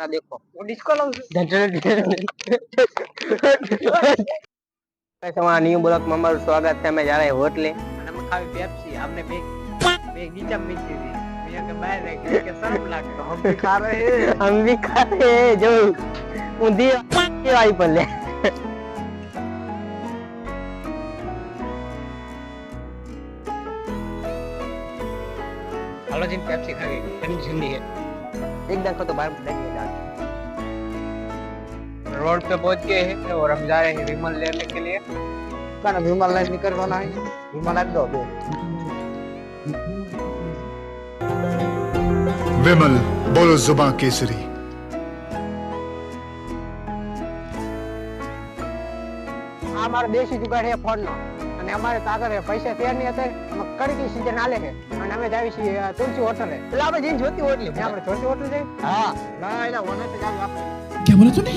देखो वो disco new block में हमाરું સ્વાગત છે। અમે જ્યારે હોટલે અને અમે ખાવી પેપ્સી हमने બે नीचे मिलती थी भैया के बाहर रह गए के शर्म लगता हम भी खा रहे हैं जो ऊंधी वाली पर ले हेलो जिन पेप्सी खा गई इतनी झुंडी है एकदम को तो बाहर लगी है रोड पे पहुंच गए हैं और हम जा रहे हैं विमल लेने के लिए ना विमल लाइन निकलवाना है विमल लाइन दो विमल बोलो जुबां केसरी। हमारे देशी जुगाड़ है फोन नो અને અમારે તાગર પૈસા તૈયાર નહીં હતા અમે કડકી સીઝન આલે છે અને અમે જાવી છીએ તુલસી હોટલ એટલે આપણે જઈને જોતી હોટલ આપણે જોતી હોટલ જઈ હા ના એલા ઓને તો જાવ આપણે क्या बोला तूने?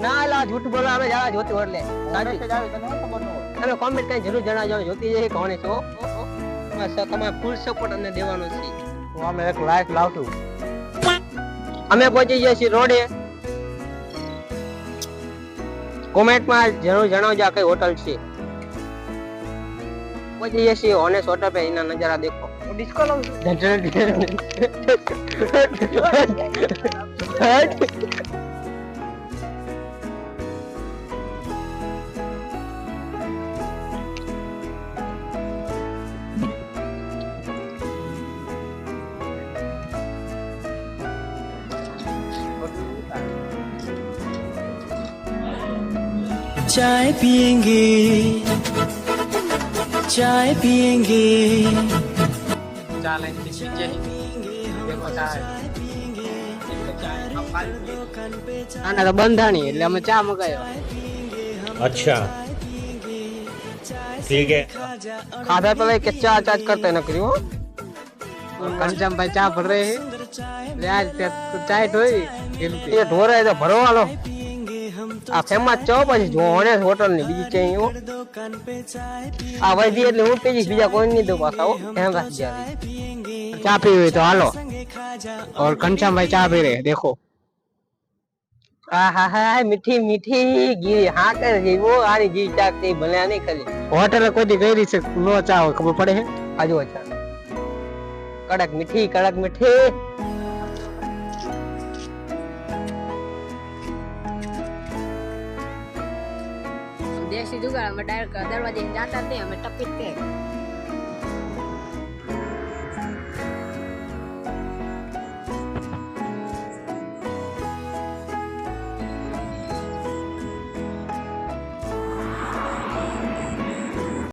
ના એલા झूठ बोला અમે જાવા જોતી હોટલ સાચી જાવ તને ખબર ન હોય તમે કોમેન્ટ કઈ જરૂર જણાવજો જોતી જઈ કોને છો તમે ફૂલ સપોર્ટ અમને દેવાનો છે તો અમે એક લાઈફ લાવતું અમે પહોંચી ગયા છીએ રોડે કોમેન્ટ માં જરૂર જણાવજો કઈ હોટલ છે पहुंच जैसी ऑनेस्ट होटल पे इना नजारा देखो डिस्को चाय पिएंगे चाय पिएंगे चाले देखो चाय આના તો બંધાણી એટલે અમે ચા મગાવ્યો अच्छा ठीक है खाधा पहले कि चा चार्ज करते न करियो कंचम भाई चा भर रहे हैं ले आज चाय ढोई ये ढो रहे तो भरो वालो आ फेमस चो પછી જો ઓનેસ હોટલ ની બીજી છે યો આ વધી એટલે હું પેજી બીજા કોઈ નહીં દો પાછા ધ્યાન રાખજો ચા પી હોય તો હાલો और कंचम भाई चा पी रहे देखो હા હા મીઠી મીઠી ઘી હા કરે જીવો આની ઘી ચા તે ભલે નહીં ખાલી હોટલ કોઈ દી ગઈ છે નો ચા ખબર પડે છે આજુ અચ્છા કડક મીઠી देसी जुगाड़ में डायरेक्ट दरवाजे जाता थे हमें टपीते